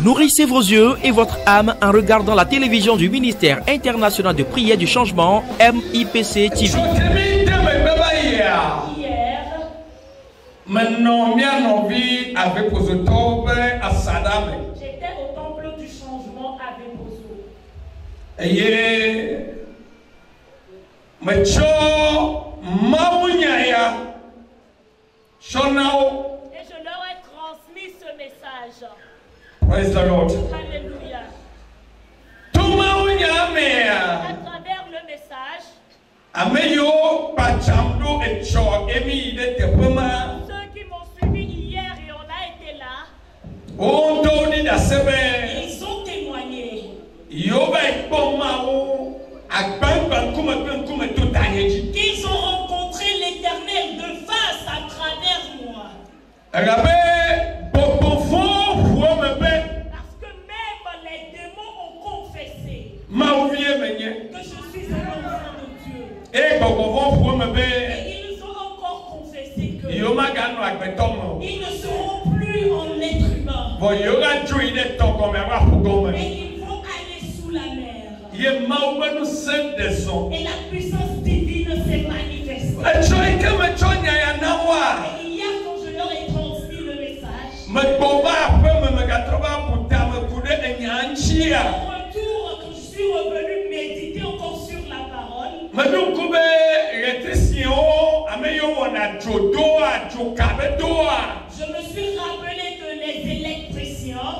Nourrissez vos yeux et votre âme en regardant la télévision du ministère international de prière du changement MIPC TV. J'étais au temple du changement avec Bozo. Et je leur ai transmis ce message. Praise the Lord. Alléluia. À travers le message, ceux qui m'ont suivi hier et on a été là, ils ont témoigné. Qu'ils ont rencontré l'Éternel de face à travers moi. Parce que même les démons ont confessé que je suis un enfant de Dieu. Et ils ont encore confessé que ils ne seront plus en être humain. Et ils vont aller sous la mer. Et la puissance divine s'est manifestée. Et hier, quand je leur ai transmis le message, au retour, quand je suis revenu méditer encore sur la parole, je me suis rappelé que les électriciens,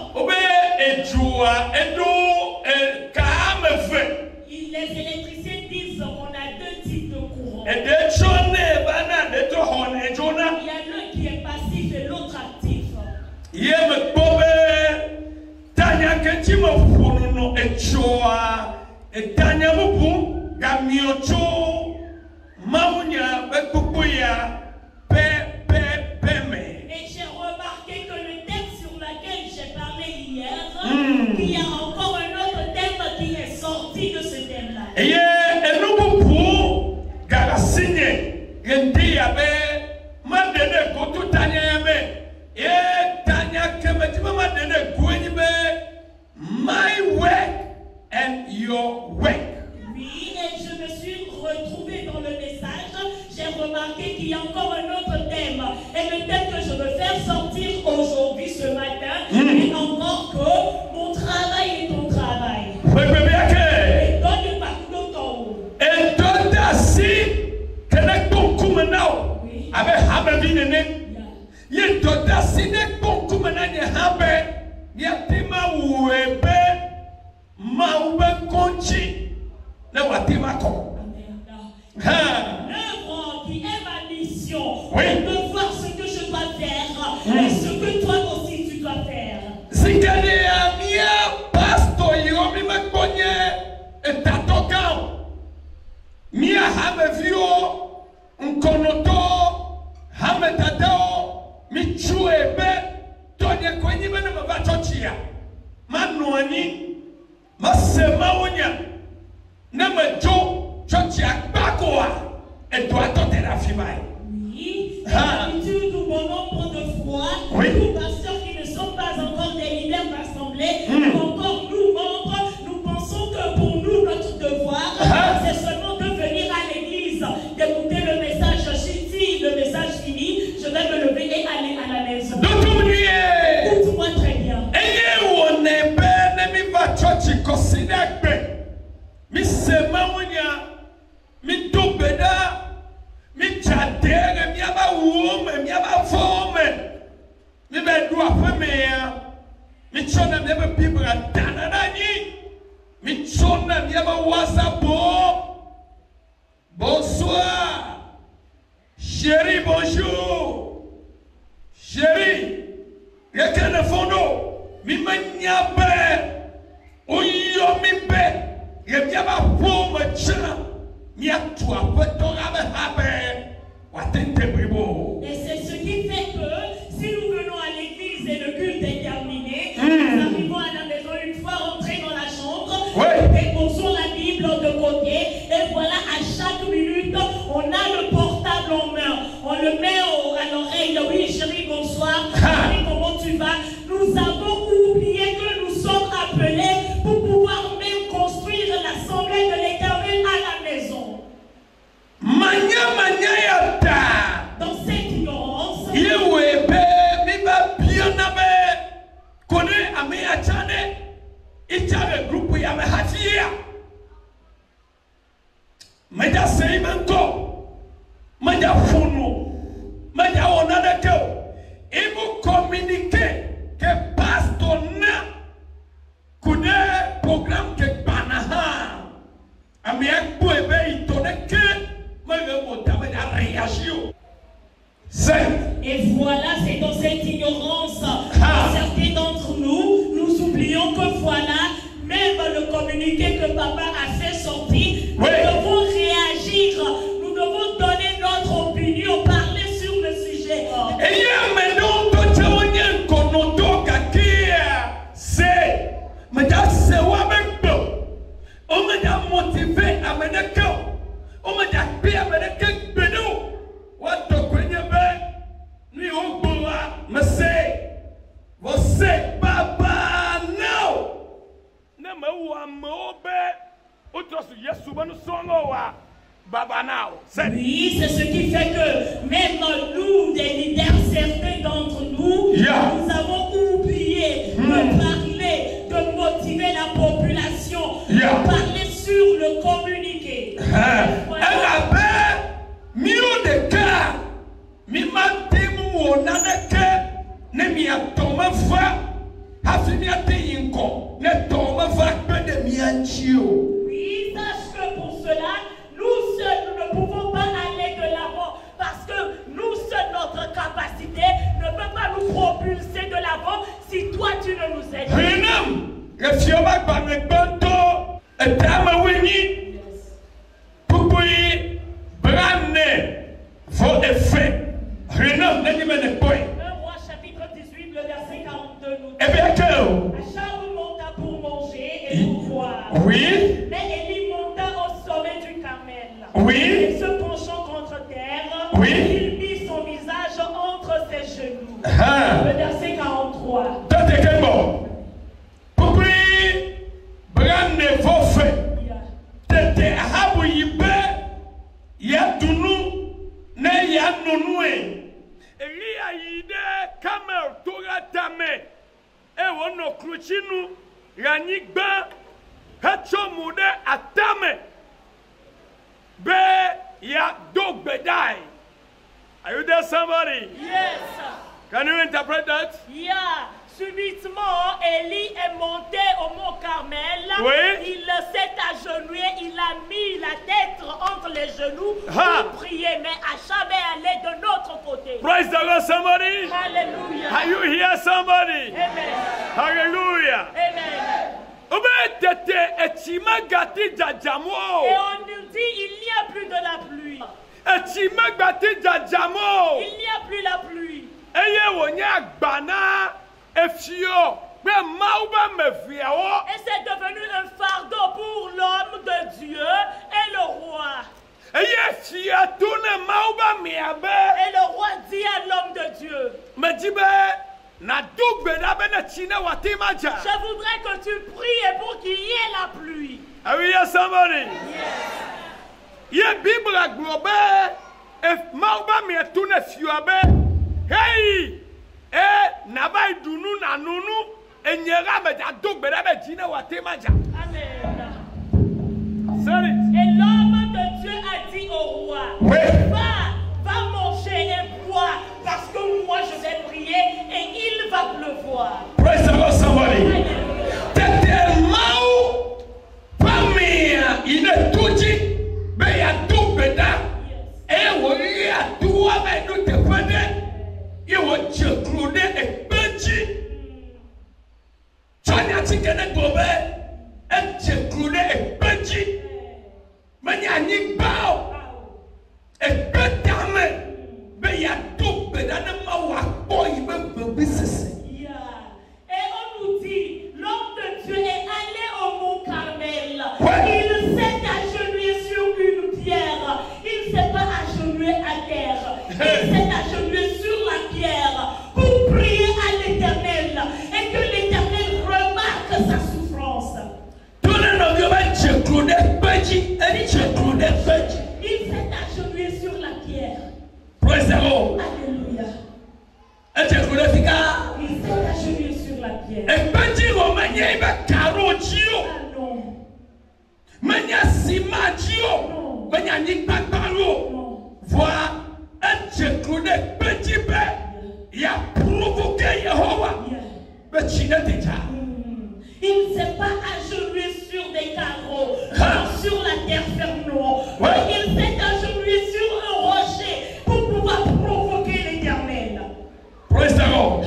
les électriciens disent qu'on a deux types de courants. Il y a l'un qui est passif et l'autre actif. Et j'ai remarqué que le thème sur lequel j'ai parlé hier, il y a encore un autre thème qui est sorti de ce thème-là. My work and your work. Oui, et je me suis retrouvée dans le message. J'ai remarqué qu'il y a encore un autre thème. Et le thème que je veux faire sortir aujourd'hui, ce matin, est encore que mon travail est ton travail. Et donne pas tout ton haut. Et donne si que ne concomme now. Avec Hababine. Il donne si ne concomme n'a Yatima Webe Maube Conchi ne Watima Ko. L'œuvre qui est ma mission, est de voir ce que je dois faire et ce que toi aussi tu dois faire. Zikadea mia pasto yomi makonye etatokao. Mia hamevio nkonoto hametadao michuebe. Tonya kwenye bana mabatochia manuani masemaunya na majo chochia bakoa et toi te la fimaille. Oui, d'habitude nous bon nombre de fois, nous pasteurs qui ne sont pas encore des leaders d'assemblée, encore nous membres, nous pensons que pour nous notre devoir, c'est seulement de venir à l'église, d'écouter le message. Si le message finit, je vais me lever et aller à la maison. Écoute-moi très bien. Bonsoir. Chérie, bonjour. Chérie, il y a qu'un fondo. Mi manyabe. Oyo mi be. Il y a ma pomme chana. Mi a toi, peut-on et c'est ce qui fait que si nous venons à l'église et le culte est terminé, nous arrivons à la maison une fois rentrés dans la chambre, déposons la Bible de côté et voilà à chaque minute on a le portable en main, on le met à l'oreille, oui chérie bonsoir, chérie, comment tu vas, cette ignorance de certains d'entre nous, nous oublions que voilà, même le communiqué que papa a fait sortir, nous devons réagir, nous devons donner notre opinion, parler sur le sujet. Et il y a maintenant d'autres qu'on entend c'est, mais c'est on m'a motivé à me dire, on m'a dit à me dire, what the nous on boit, mais c'est, você papa não. Ne me ou mobe, autre yes souvent nous songo wa baba now. Oui, c'est ce qui fait que même nous, des leaders, certains d'entre nous, nous avons oublié de parler, de motiver la population, de parler sur le communiqué. Elle avait mieux de cas, mi matemu onaneke, ne mi atoma fa, afimi ate yinko, ne toma fa que de mi anchio. Oui, sache que pour cela, nous seuls, nous ne pouvons pas aller de l'avant parce que nous seuls, notre capacité ne peut pas nous propulser de l'avant si toi tu ne nous aides pas. Le fioma par le banto, et dame wini, poupoui, brane, vos effets. Renom, n'est-ce pas le point? 1 Roi chapitre 18, le verset 42 nous dit. Eh bien que. Achab monta pour manger et pour boire. Oui. Mais Élie monta au sommet du Carmel. Oui. Et se penchant contre terre, il mit son visage entre ses genoux. Le verset 43. T'as quel mot? Pourquoi brane vos faits? T'étais à Habouibe, ya dunu, ne ya nunue. Elia yide kamel tora tame. E wono kruchinu, ranigba, hacho mude atame. Be ya dog bedai. Are you there, somebody? Yes. Can you interpret that? Yeah. Subitement, Élie est monté au mont Carmel. Oui. Il s'est agenouillé, il a mis la tête entre les genoux pour prier. Mais Achab est allé de notre côté. Praise the Lord, somebody. Alléluia. Are you here, somebody? Amen. Hallelujah. Amen. Et on nous dit il n'y a plus de la pluie. Il n'y a plus la pluie. Et c'est devenu un fardeau pour l'homme de Dieu et le roi. Et le roi dit à l'homme de Dieu, je voudrais que tu pries pour qu'il y ait la pluie. Are we here, somebody? Yes. Ye Bible globe if mauba me tuna fiabe hey nabai dunu na nunu enyera me da dogbe da be jina watemaja. Amen. Sorry. Et l'homme de Dieu a dit au roi, va manger et boire parce que moi je vais prier et il va pleuvoir. Praise the Lord, somebody. Tete mau pamia ine tuji be ya dubeda e wo ya duwa be no te fede e wo chekrude e benji chanya tikene gobe e chekrude e benji manya ni bao e betame be ya dubeda na ma wa boy be business. Et on nous dit, l'homme de Dieu est allé au mont Carmel. Il s'est agenouillé sur une pierre. Il ne s'est pas agenouillé à terre. Il s'est agenouillé sur la pierre pour prier à l'Éternel et que l'Éternel remarque sa souffrance. Il s'est agenouillé sur la pierre. Alléluia. Il s'est agenouillé sur la pierre. Ah non. Voilà un chekrude petit peu. Il a provoqué Yehova. Il ne s'est pas agenouillé sur des carreaux, sur la terre ferme. Il s'est agenouillé sur un rocher pour pouvoir provoquer l'Éternel. Praise the Lord.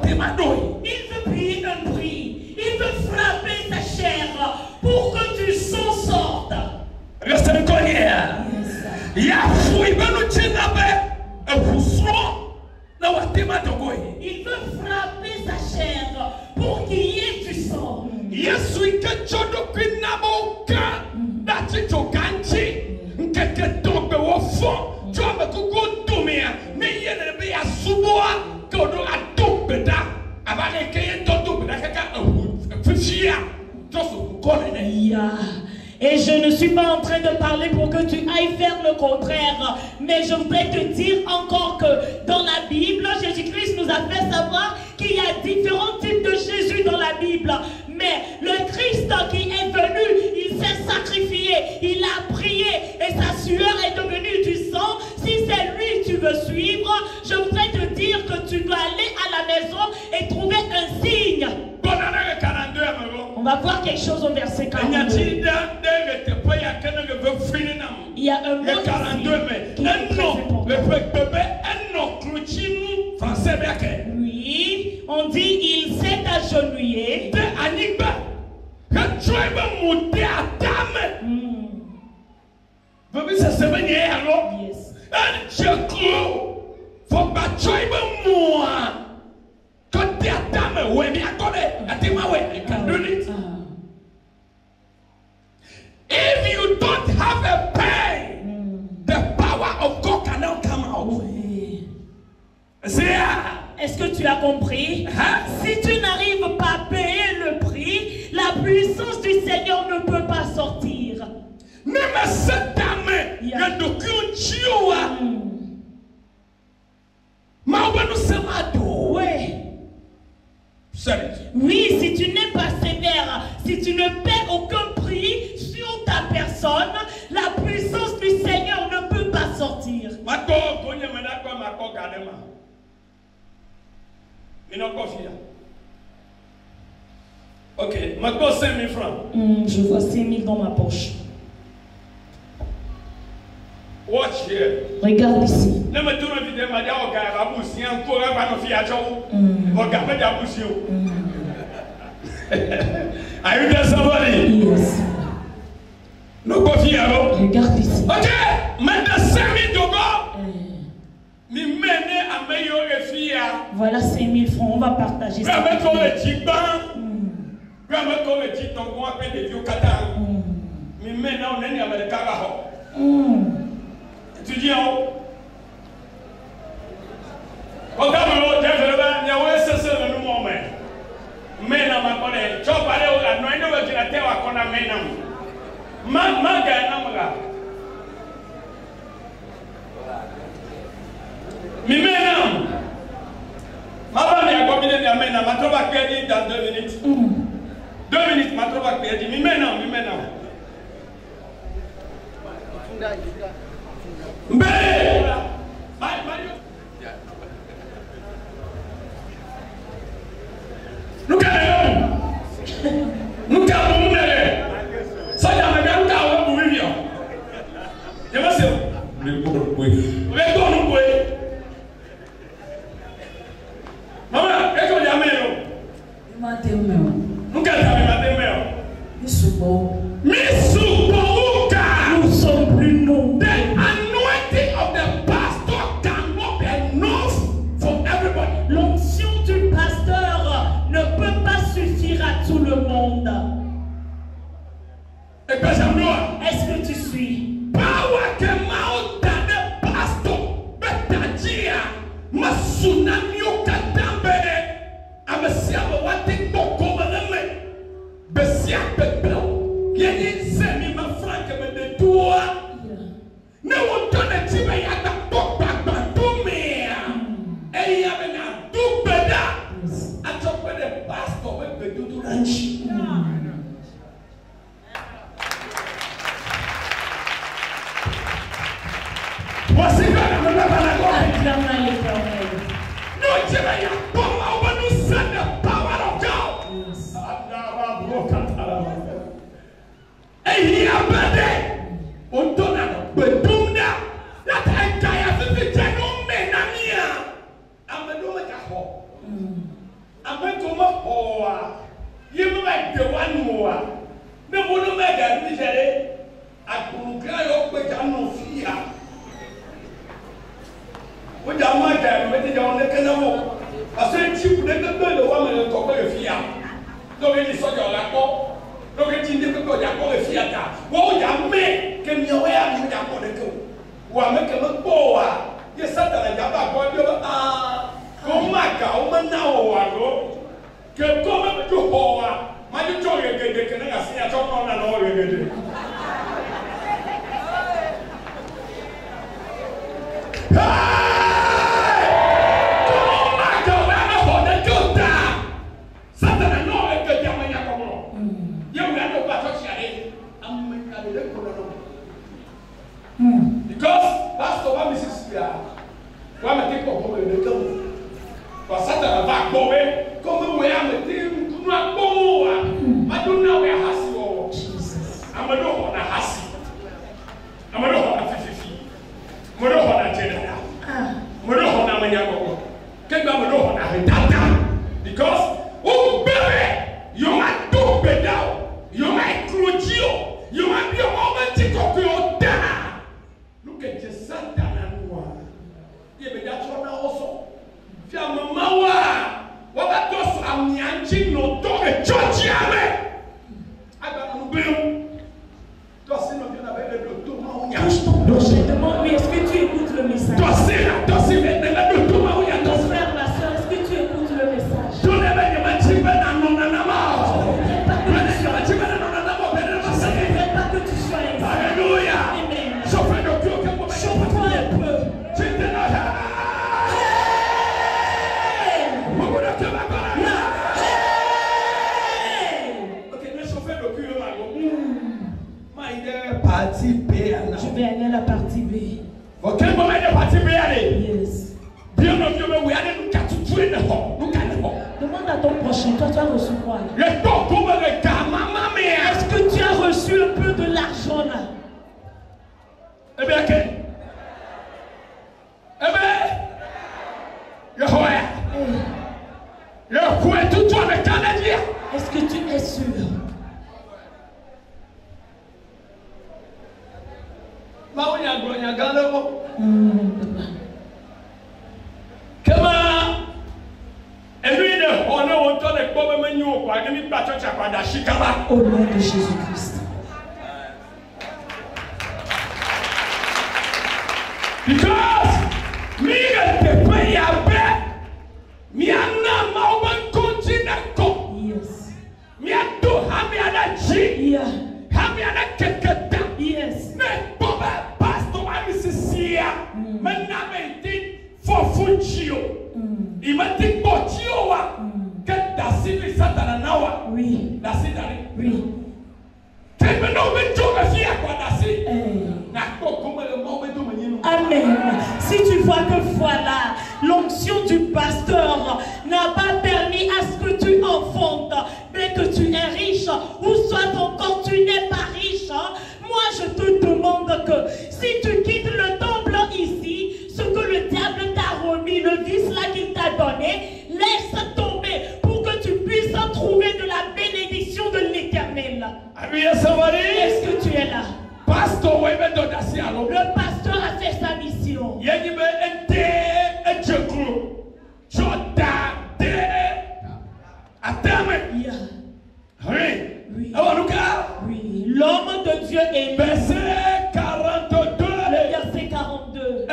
Il veut payer un prix. Il veut frapper ta chair pour que tu s'en sortes. Reste encore hier. Il y a fouille, ben nous tiens là-bas. Il veut frapper sa chair pour qu'il y ait du sang. Yes, we can show the queen Naboka. That's it, you can't see. Get to be a phone. Drop a good to me. May you be a suboa. Go to a dog better. About a can talk to me. I got a fish. Just call it. Et je ne suis pas en train de parler pour que tu ailles faire le contraire. Mais je voudrais te dire encore que dans la Bible, Jésus-Christ nous a fait savoir qu'il y a différents types de Jésus dans la Bible. Mais le Christ qui est venu, il s'est sacrifié, il a prié et sa sueur est devenue du sang. Si c'est lui que tu veux suivre, je voudrais te dire que tu dois aller à la maison et trouver un signe. On va voir quelque chose au verset 42. Il y a un mot ici qui est très important. Oui, on dit il s'est agenouillé. If you don't have a pain, the power of God cannot come out. Est-ce que tu as compris? Si tu n'arrives pas à payer le prix, la puissance du Seigneur ne peut pas sortir. Oui, si tu n'es pas sévère, si tu ne paies aucun prix sur ta personne, la puissance du Seigneur ne peut pas sortir. Ok, maintenant 5 000 francs. Je vois 5 000 dans ma poche. Watch here. Regarde ici. Are you there, somebody? Yes. No coffee, alors. Regarde ici. Ok, maintenant 5 000 dollars. Voilà 5 000 francs, on va partager ça. Tu dis en haut. Regarde le haut, il y a un SSL de nous, mais là, ma collègue, tu vas parler au gars, non, il ne veut dire à terre à qu'on a maintenant. Ma gagne, mais maintenant, ma femme est à combien de maintenant, ma trouve à crédit dans 2 minutes. 2 minutes, ma trouve à crédit, mais maintenant. Mais nous sommes plus nombreux. The anointing of the pastor cannot be enough for everybody. L'onction du pasteur ne peut pas suffire à tout le monde. Est-ce que tu suis? Power came out that the pastor betajia masunami okatambe amesiaba wate kokoma name besia pepel yeni semi mafranke me de toi ne wotone tibe ya da pokpa bantumia eya bena dubeda atopwe the pastor we bedudu ranchi. Acclame l'Éternel. abe comment oa ye me ba de wan moa me bono me ga mi jere akunkra yo pe ja no fia o ja ma ja me te ja on ke na mo parce que ti ku de be le wa me ko pe fia do ke ni so ja la ko do ke ti de ko ja ko fia ta wo ja me ke mi o ya mi ja ko de ko wa me ke me ko wa ye satana ja ba ko de como uma na oago que como tu hoa mas tu joga que nem assim a tua mão na hora que because pastor wa Mississippi wa me take up over the camp. Satan va comer como we am the no boa but do now we hasi o Jesus amado na hasi amado na fifi amado na jenera amado na manya go ke ba amado na hetata because o bebe you ma do bedao you ma crujio you ma bi o ma ti ko ko da look at the Satan and one ye be that one also fia mama wa ba to so amianchi no to e church ame aga no belu to se no bien avec le to ma unya Je demande, mais est-ce que tu écoutes le message? to se le to ma unya Ton frère, ma soeur, est-ce que tu écoutes le message? to le be ma chi be na no na ma pas que tu sois ainsi. Alléluia. Amen. Chauffeur de Dieu, Chauffe-toi un peu. Partie B. Je vais aller à la partie B. Ok, moment de partie B aller. Yes. Bien entendu, we are nous quatre tuer le fond, nous quatre fond. Demande à ton prochain, toi tu as reçu quoi? Le temps comme le gars, maman mère. Est-ce que tu as reçu un peu de l'argent là? Eh bien, ok. Eh bien, le roi. Le roi tout toi le Canadien. Est-ce que tu es sûr? Au nom de Jésus-Christ. Because me te pay abe me ana ma oban continue ko. Yes. Me do ha me ana ji. Yeah. Ha me ana keketa. Yes. Me boba pastor wa misisia. Me na me ti for funchio. I ma ti bochio wa. Ke dasili satana nawa. Oui. Dasi dali. Oui. Ke me no me joga fia kwa dasi. Na ko kuma le mo me do me nyinu. Amen. Si tu vois que voilà, l'onction du pasteur n'a pas permis à ce que tu enfantes, mais que tu es riche, ou soit encore tu n'es pas riche, moi je te demande que si tu quittes le temple ici, ce que le diable t'a remis, le vice là qu'il t'a donné, laisse tomber pour que tu puisses trouver de la bénédiction de l'Éternel. Est-ce que tu es là? Le pasteur a fait sa mission. Oui. L'homme de Dieu est verset 42. Le verset 42.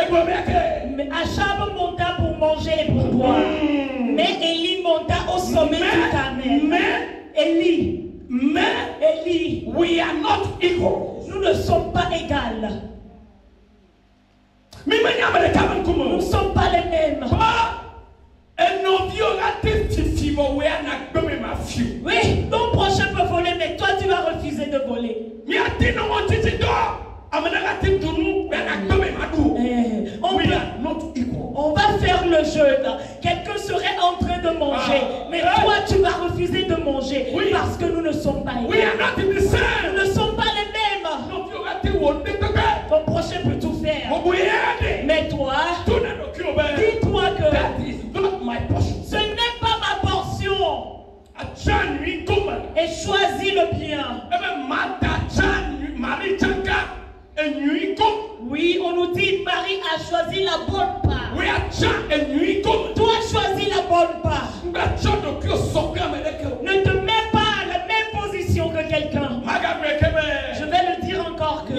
Mais Achab monta pour manger et pour boire. Mais Élie monta au sommet du Carmel. Élie, we are not equal. Nous ne sommes pas égales. Nous ne sommes pas les mêmes. Oui, ton prochain peut voler, mais toi tu vas refuser de voler. On va faire le jeûne. Quelqu'un serait en train de manger, mais toi tu vas refuser de manger parce que nous ne sommes pas égales. Nous ne sommes pas les mêmes. Ton prochain peut tout faire, mais toi, dis-toi que ce n'est pas ma portion. et choisis le bien. Oui, on nous dit Marie a choisi la bonne part. Toi choisis la bonne part. Ne te mets pas à la même position que quelqu'un. Je vais le dire encore que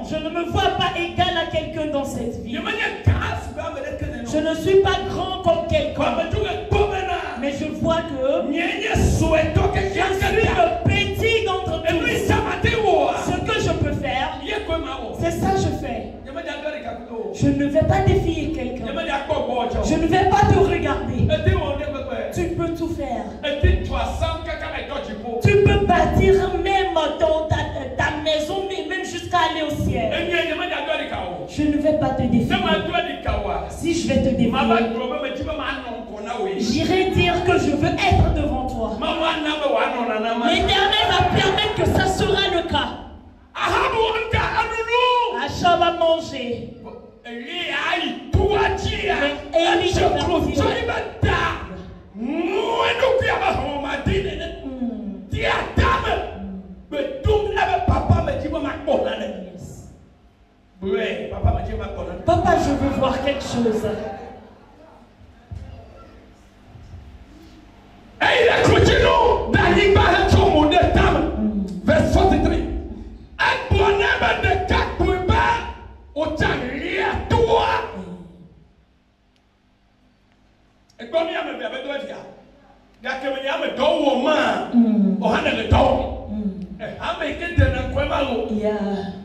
je ne me vois pas égal à quelqu'un dans cette vie. Je ne suis pas grand comme quelqu'un. Mais je vois que je suis le petit d'entre tous. Ce que je peux faire, c'est ça que je fais. Je ne vais pas défier quelqu'un. Je ne vais pas te regarder. Tu peux tout faire. Tu peux bâtir même dans ta maison, mais même jusqu'à aller au ciel. Je ne vais pas te défier. Si je vais te défier, j'irai dire que je veux être devant toi. L'Éternel va permettre que ça sera le cas. Achab va manger. Papa, je veux voir quelque chose. Et il a continué verset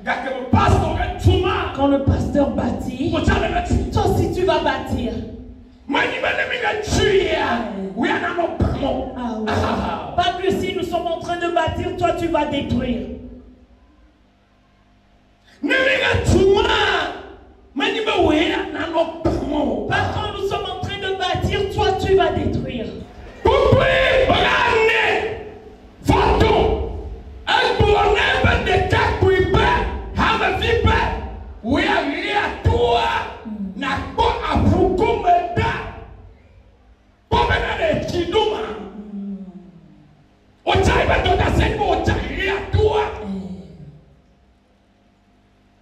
43. Quand le pasteur bâtit, toi aussi tu vas bâtir. Pas plus si nous sommes en train de bâtir, toi tu vas détruire. Pas quand nous sommes en train de bâtir, toi tu vas détruire.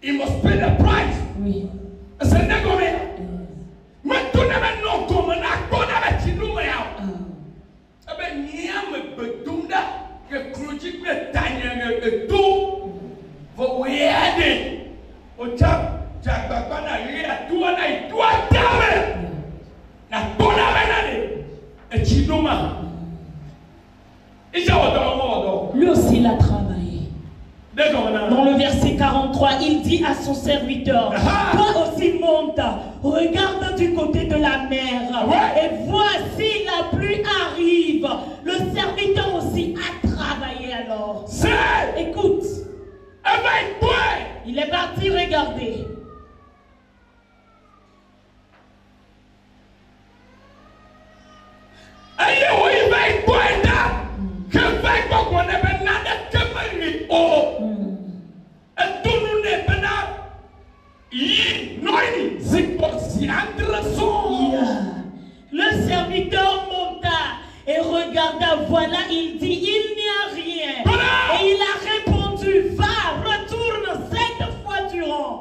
He must pay the price. Oui. Lui aussi il a travaillé. Dans le verset 43, il dit à son serviteur, toi aussi monte, regarde du côté de la mer, et voici la pluie arrive. Le serviteur aussi a travaillé alors. Écoute, il est parti regarder. Le serviteur monta et regarda, voilà, il dit, il n'y a rien. Et il a répondu, va, retourne 7 fois durant.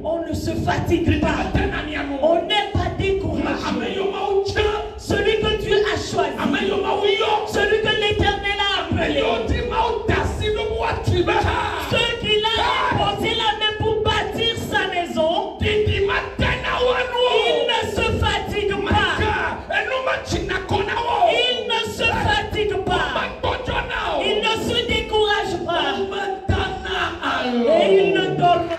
On ne se fatigue pas. On n'est pas découragé. Celui que Dieu a choisi, celui que l'Éternel a appelé, ceux qu'il a posé la main pour bâtir sa maison, il ne se fatigue pas. Il ne se fatigue pas. Il ne se décourage pas. Et il ne dort pas.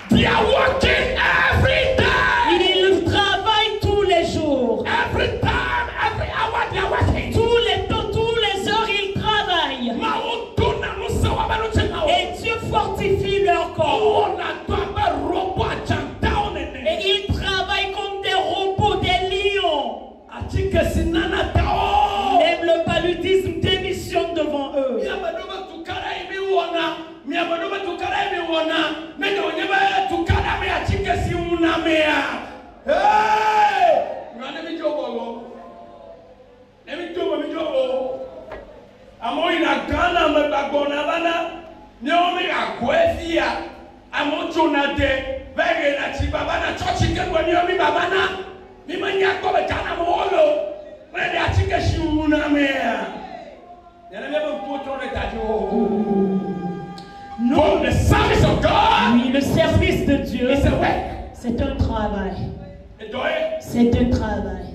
Il travaille tous les jours. Tous les temps, tous les heures, il travaille. Et Dieu fortifie leur corps. Et ils travaillent comme des robots, des lions. Même le paludisme démissionne devant eux. Nyomi akwezia amochonade bege na chibabana chochi kenwa nyomi babana mimanya ko bekana molo rede achike shuna mea yana mebe mpoto de tajo. Non, le service of God. Oui, le service de Dieu. It's a work. C'est un travail. Et donc, c'est un travail.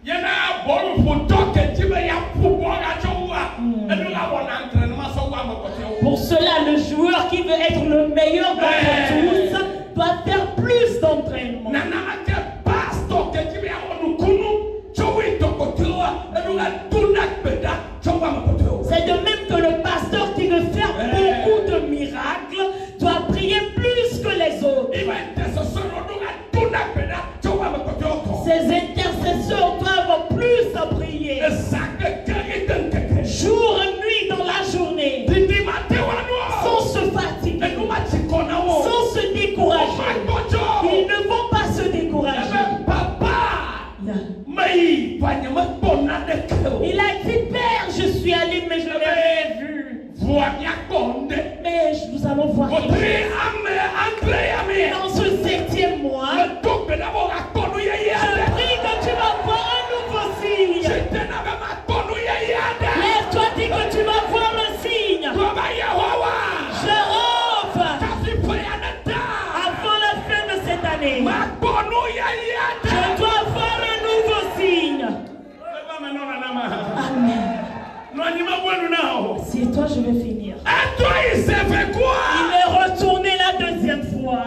Yana bon photo que tu veux y avoir à choua. Et nous avons un entraînement sur quoi me côté. Pour cela, le joueur qui veut être le meilleur d'entre tous doit faire plus d'entraînement. Nana que pasteur que tu veux avoir nous kunu, choui to côté et nous avons tout nakbeda, choua me côté. C'est de même que le pasteur qui veut faire beaucoup de miracles doit prier plus que les autres. Ces intercesseurs doivent plus prier. Jour et nuit dans la journée. Sans se fatiguer. Sans se décourager. Ils ne vont pas se décourager. Il a dit, Père, je suis allé, mais je n'ai rien vu. Mais nous allons voir. Dans ce 7e mois, je prie que tu vas voir un nouveau signe. Lève-toi, dis que tu vas voir un signe. Je offre avant la fin de cette année. Je dois voir un nouveau signe. Amen. C'est toi, je vais finir. Il s'est fait quoi? Il est retourné la 2e fois.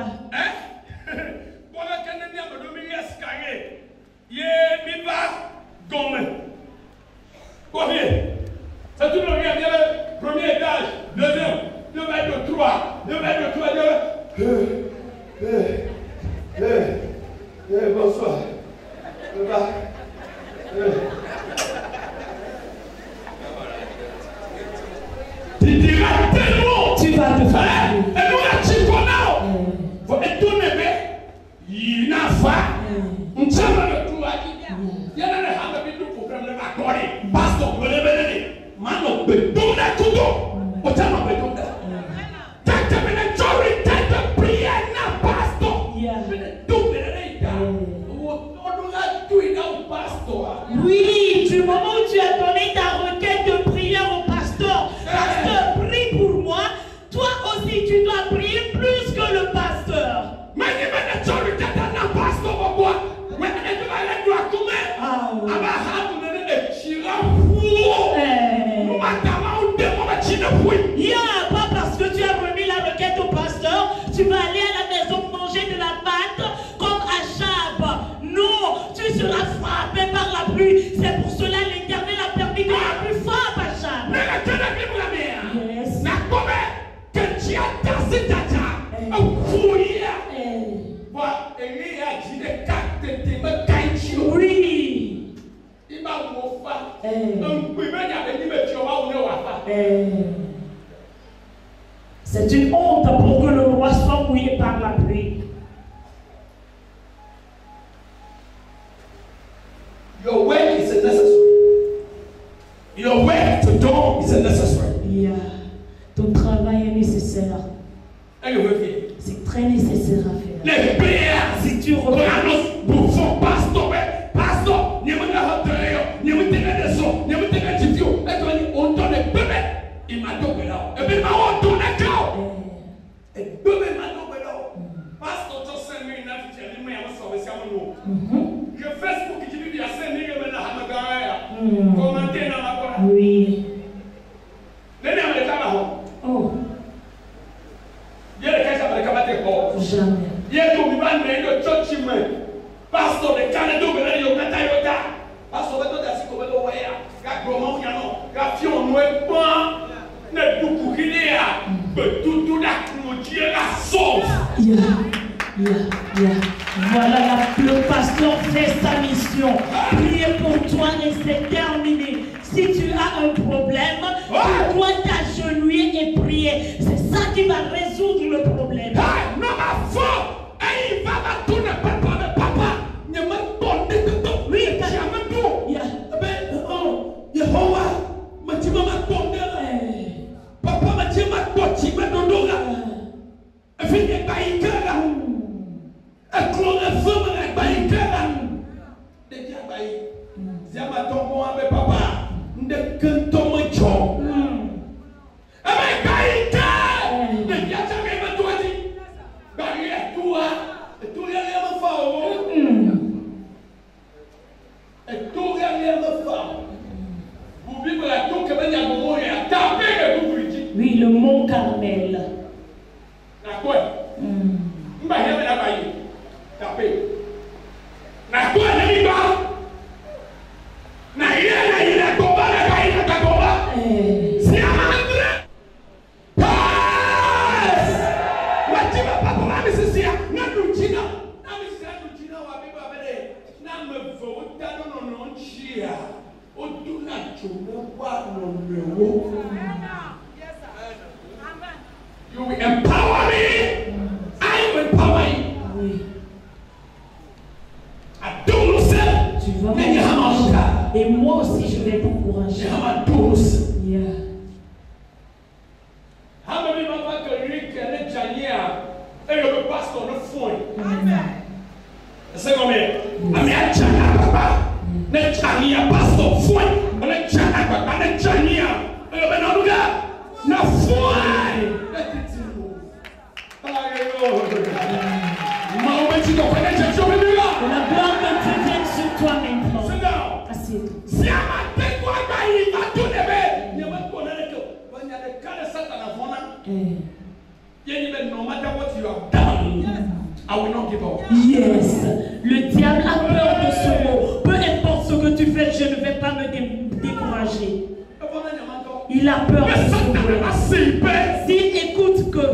C'est tout le premier étage, deuxième, 2 mètres de 3, 2 mètres de 3, bonsoir. Tu diras tellement. Tu vas te faire. Et nous la chiconao. Faut étonner, mais il n'a pas. On tient le tout à dire. Il y a des gens qui ont problème de la gloire. Pasteur, vous le venez. Mano, béton la couteau. On tient le béton là. Tête de majorité, tête de prière, n'a pasteur. Tout le Oui, du moment où tu as donné ta requête de prière au pasteur, pasteur, prie pour moi, toi aussi tu dois prier plus que le pasteur. Pas parce que tu as remis la requête au pasteur, tu vas aller à la maison manger de la pâte comme à Chab. Non, tu seras frappé par la pluie. C'est pour cela l'Éternel a permis que la pluie frappe à Chab. Yes. Oui. C'est une honte pour que le roi soit mouillé par la pluie. Your work is necessary. Your work to do is necessary. Yeah. Ton travail est nécessaire. C'est très nécessaire à faire. Les prières, si tu regardes, oui. Oh. Jamais. Pastor de Canada, yo kata yota. Pastor beto da siko beto waya. Ga groma yano. Ga fion noe pan. Ne duku kilia. Betutu da clôtier la sauce. Voilà, le pasteur fait sa mission. Prier pour toi et c'est terminé. Si tu as un problème, tu dois t'agenouiller et prier. C'est ça qui va résoudre le problème. Non, ma foi. Il va tourner papa de papa. Ne me bonne de tout. Oui, jamais tout. Yehovah, ma bonne. Papa, ma bonne. Oui, le mont Carmel. You will empower me. I will empower you. Oui. Tu vas m'encourager. Et moi aussi je vais t'encourager. Yeah. C'est combien? La gloire de Dieu vient sur toi maintenant. Assieds-toi. No matter what you have done, I will not give up. Yes. Le diable a peur de ce mot. Peu importe ce que tu fais, je ne vais pas me décourager. Il a peur de ce mot. S'il écoute que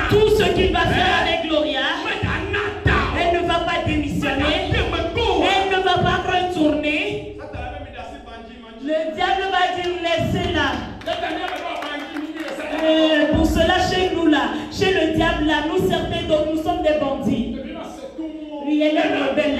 tout ce qu'il va faire avec Gloria, elle ne va pas démissionner, elle ne va pas retourner. Le diable va dire laissez-la. Pour cela, chez nous là, chez le diable là, nous certains d'entre nous sommes des bandits. Oui, elle est rebelle.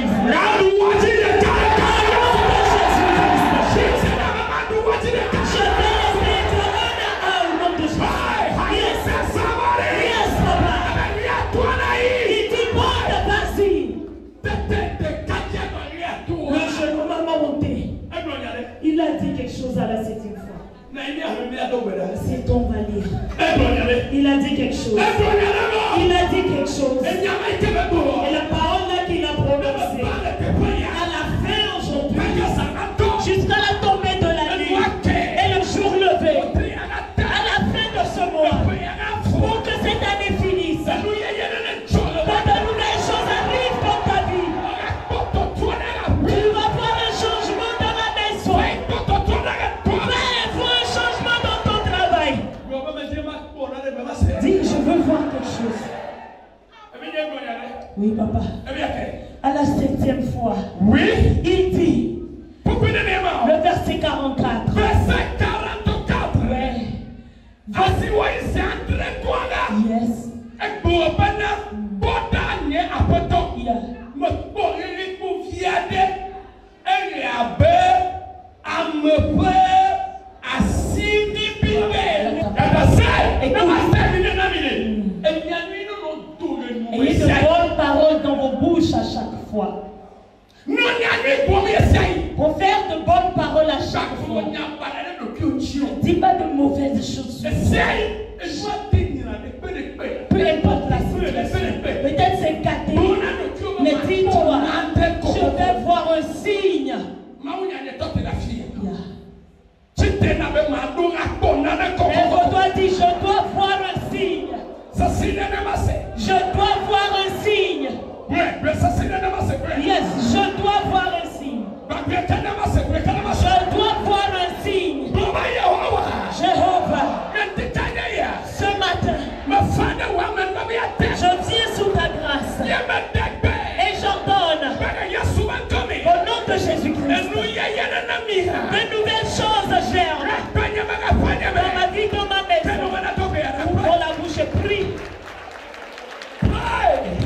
Il a dit quelque chose à la 7e fois. C'est ton valide. Il a dit quelque chose. Il a dit quelque chose. Et la parole là qu'il a prononcée, à la fin aujourd'hui, jusqu'à la tombée de la nuit, et le jour levé, à la fin de ce mois, pour que cette année finisse, quand de nouvelles choses arrivent dans ta vie, tu vas voir un changement dans la maison. Tu vas voir un changement dans ton travail. Dis, je veux voir quelque chose. Oui, papa. À la 7e fois, il dit, le verset 44. Verset 44. Ouais. Yes. Ayez de bonnes paroles dans vos bouches à chaque fois. Pour faire de bonnes paroles à chaque fois. Dis pas de mauvaises choses. Peu importe la situation. Peut-être c'est gâté. Mais dis-toi, je vais voir un signe. Et on doit dire, je dois voir un signe. Je dois voir un signe. Yes, je dois voir un signe. Je dois voir un signe. Jéhovah, ce matin, je viens sous ta grâce et j'ordonne au nom de Jésus-Christ de nouvelles choses germent dans ma vie, dans ma maison. Ouvre la bouche et prie.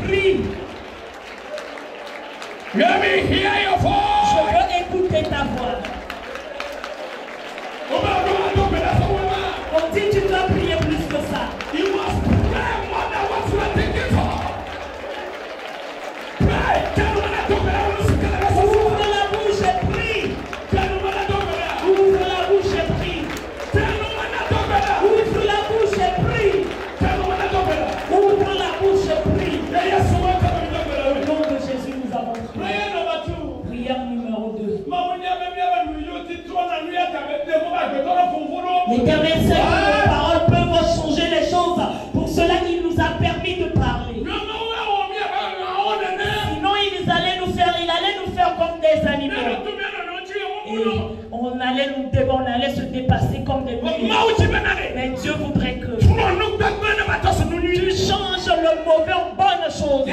Prie. Je veux écouter ta voix. On dit tu dois prier plus que ça. L'Éternel sait que nos paroles peuvent changer les choses. Pour cela qu'il nous a permis de parler. Sinon, il allait nous faire comme des animaux. Et on allait se dépasser comme des milliers. Mais Dieu voudrait que tu changes le mauvais en bonne chose.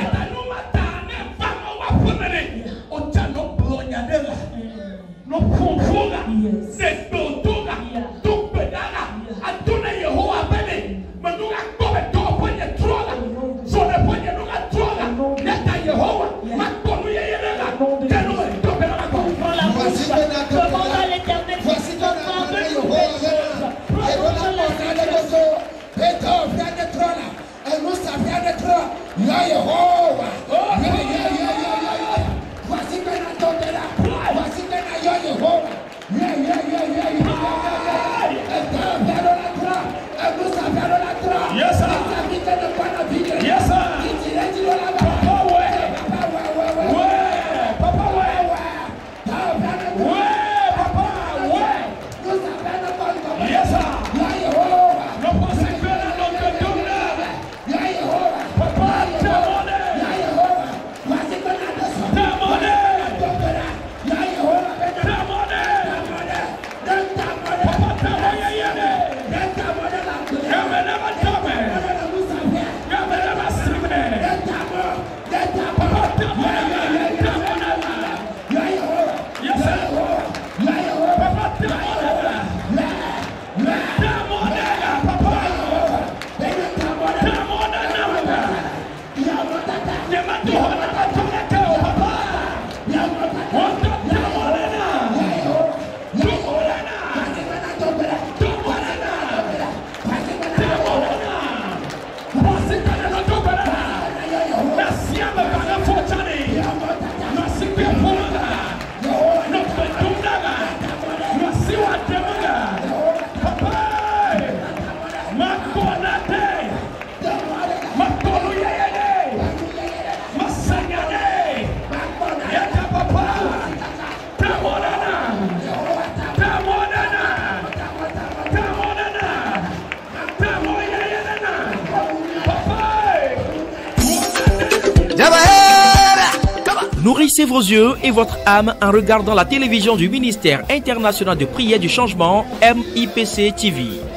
Nourrissez vos yeux et votre âme en regardant la télévision du ministère international de prière du changement MIPC TV.